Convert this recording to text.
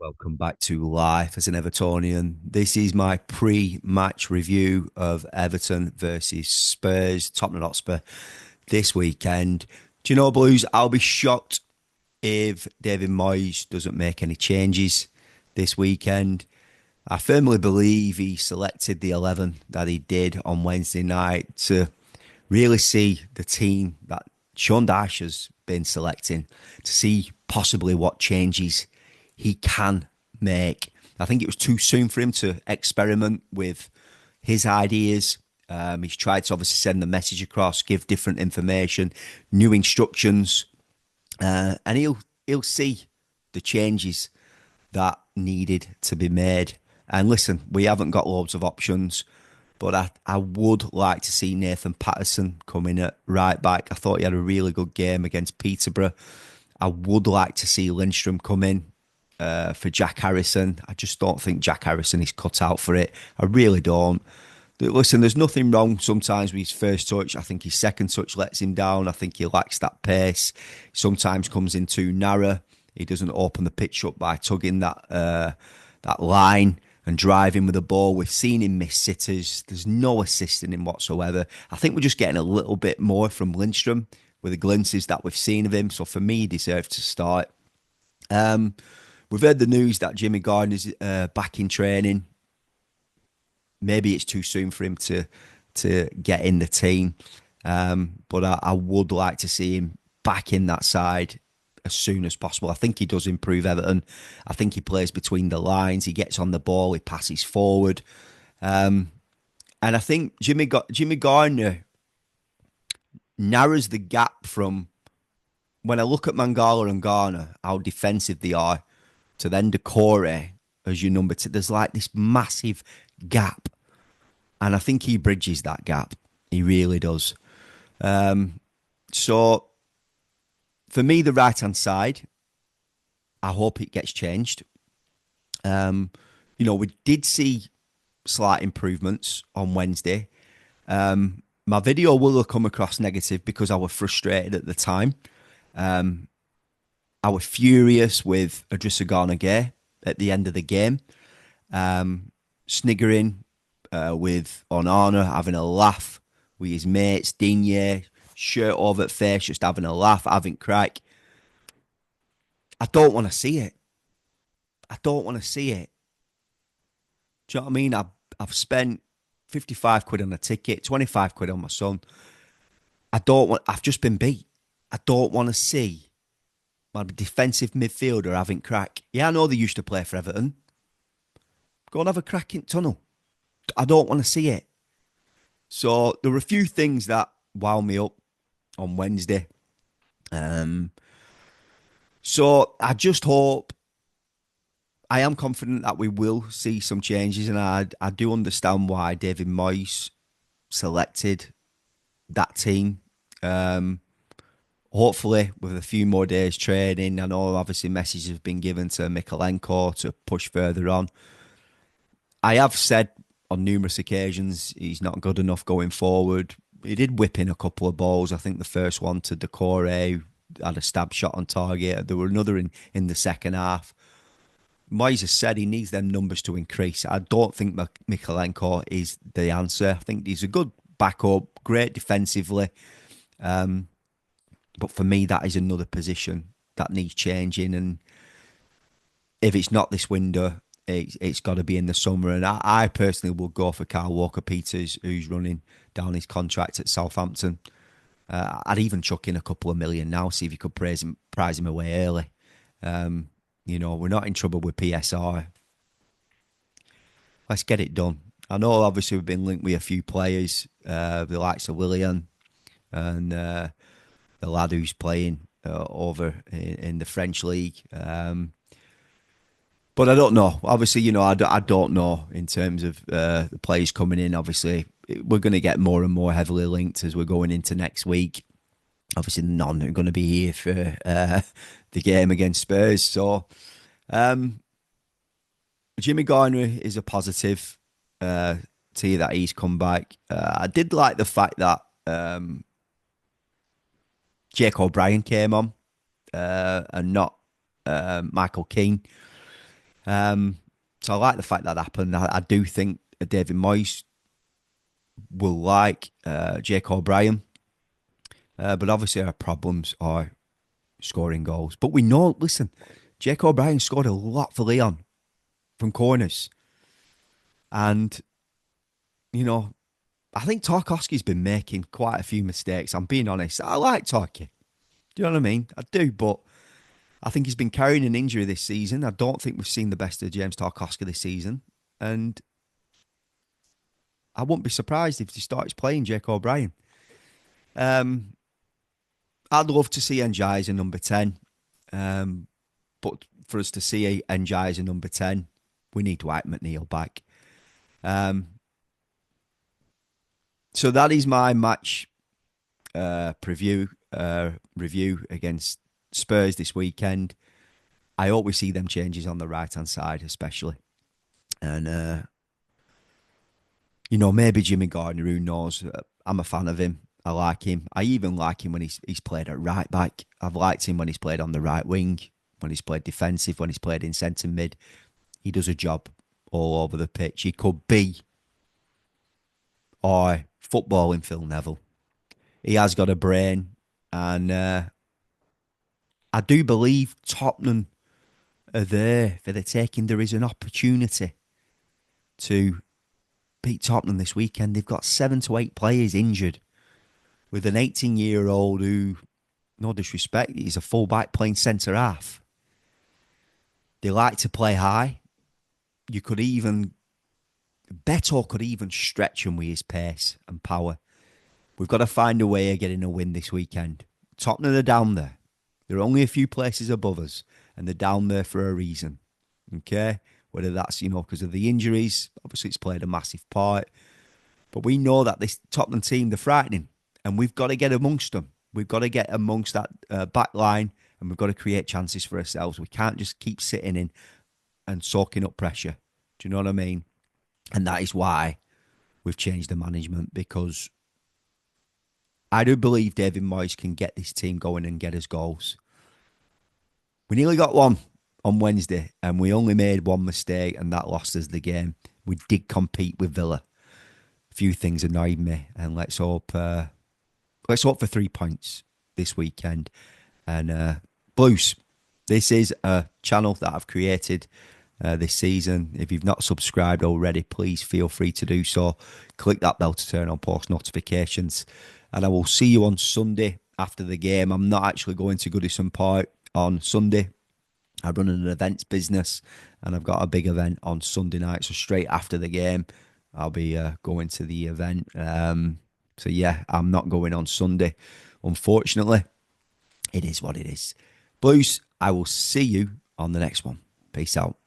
Welcome back to Life as an Evertonian. This is my pre-match review of Everton versus Spurs, Tottenham Hotspur this weekend. Do you know, Blues? I'll be shocked if David Moyes doesn't make any changes this weekend. I firmly believe he selected the 11 that he did on Wednesday night to really see the team that Sean Dyche has been selecting, to see possibly what changes he can make. I think it was too soon for him to experiment with his ideas. He's tried to obviously send the message across, give different information, new instructions, and he'll see the changes that needed to be made. And listen, we haven't got loads of options, but I would like to see Nathan Patterson come in at right back. I thought he had a really good game against Peterborough. I would like to see Lindstrom come in for Jack Harrison. I just don't think Jack Harrison is cut out for it. I really don't. Listen, there's nothing wrong sometimes with his first touch. I think his second touch lets him down. I think he lacks that pace. Sometimes comes in too narrow. He doesn't open the pitch up by tugging that line and driving with the ball. We've seen him miss sitters. There's no assisting him whatsoever. I think we're just getting a little bit more from Lindstrom with the glimpses that we've seen of him. So for me, he deserves to start. We've heard the news that Jimmy Garner's back in training. Maybe it's too soon for him to get in the team, but I would like to see him back in that side as soon as possible. I think he does improve Everton. I think he plays between the lines. He gets on the ball. He passes forward, and I think Jimmy Garner narrows the gap from when I look at Mangala and Garner, how defensive they are, to then Decore as your number two. There's like this massive gap. And I think he bridges that gap. He really does. So for me, the right-hand side, I hope it gets changed. We did see slight improvements on Wednesday. My video will have come across negative because I was frustrated at the time. I was furious with Idrissa Gana Gueye at the end of the game, sniggering with Onana, having a laugh with his mates, Digne, shirt over at face, just having a laugh, having crack. I don't want to see it. I don't want to see it. Do you know what I mean? I've spent 55 quid on a ticket, 25 quid on my son. I've just been beat. I don't want to see my defensive midfielder having crack. Yeah, I know they used to play for Everton. Go and have a crack in tunnel. I don't want to see it. So there were a few things that wound me up on Wednesday. So I just hope, I am confident that we will see some changes, and I do understand why David Moyes selected that team. Hopefully, with a few more days training, I know obviously messages have been given to Mikalenko to push further on. I have said on numerous occasions he's not good enough going forward. He did whip in a couple of balls. I think the first one to Decore had a stab shot on target. There were another in the second half. Moyes has said he needs them numbers to increase. I don't think Mikalenko is the answer. I think he's a good backup, great defensively. But for me, that is another position that needs changing. And if it's not this window, it's got to be in the summer. And I personally will go for Kyle Walker-Peters, who's running down his contract at Southampton. I'd even chuck in a couple of million now, see if you could prize him away early. We're not in trouble with PSR. Let's get it done. I know obviously we've been linked with a few players, the likes of Willian and the lad who's playing over in the French league. But I don't know. Obviously, I don't know in terms of the players coming in. Obviously, we're going to get more and more heavily linked as we're going into next week. Obviously, none are going to be here for the game against Spurs. So, Jimmy Garner is a positive to you that he's come back. I did like the fact that OBrien came on and not Michael Keane. Um, so I like the fact that happened. I do think David Moyes will like Jake O'Brien, but obviously our problems are scoring goals. But we know, listen, Jake O'Brien scored a lot for Leon from corners. And, you know, I think Tarkowski's been making quite a few mistakes. I'm being honest. I like Tarky. Do you know what I mean? I do, but I think he's been carrying an injury this season. I don't think we've seen the best of James Tarkowski this season. And I wouldn't be surprised if he starts playing Jake O'Brien. Um, I'd love to see Njai as a number 10. Um, but for us to see Njai as a number 10, we need Dwight McNeil back. Um, so that is my match review against Spurs this weekend. I hope we see them changes on the right hand side, especially. And maybe Jimmy Garner, who knows? I'm a fan of him. I like him. I even like him when he's played at right back. I've liked him when he's played on the right wing, when he's played defensive, when he's played in centre mid. He does a job all over the pitch. He could be our footballing Phil Neville. He has got a brain, and I do believe Tottenham are there for the taking. There is an opportunity to beat Tottenham this weekend. They've got 7 to 8 players injured, with an 18-year-old who, no disrespect, he's a fullback playing centre half. They like to play high. You could even, Beto could even stretch him with his pace and power. We've got to find a way of getting a win this weekend. Tottenham are down there. They're only a few places above us, and they're down there for a reason. Okay? Whether that's, because of the injuries, obviously it's played a massive part. But we know that this Tottenham team, they're frightening, and we've got to get amongst them. We've got to get amongst that back line, and we've got to create chances for ourselves. We can't just keep sitting in and soaking up pressure. Do you know what I mean? And that is why we've changed the management, because I do believe David Moyes can get this team going and get us goals. We nearly got one on Wednesday, and we only made one mistake, and that lost us the game. We did compete with Villa. A few things annoyed me, and let's hope for 3 points this weekend. And Blues, this is a channel that I've created this season. If you've not subscribed already, please feel free to do so. Click that bell to turn on post notifications. And I will see you on Sunday after the game. I'm not actually going to Goodison Park on Sunday. I run an events business, and I've got a big event on Sunday night. So straight after the game, I'll be going to the event. So yeah, I'm not going on Sunday. Unfortunately, it is what it is. Blues, I will see you on the next one. Peace out.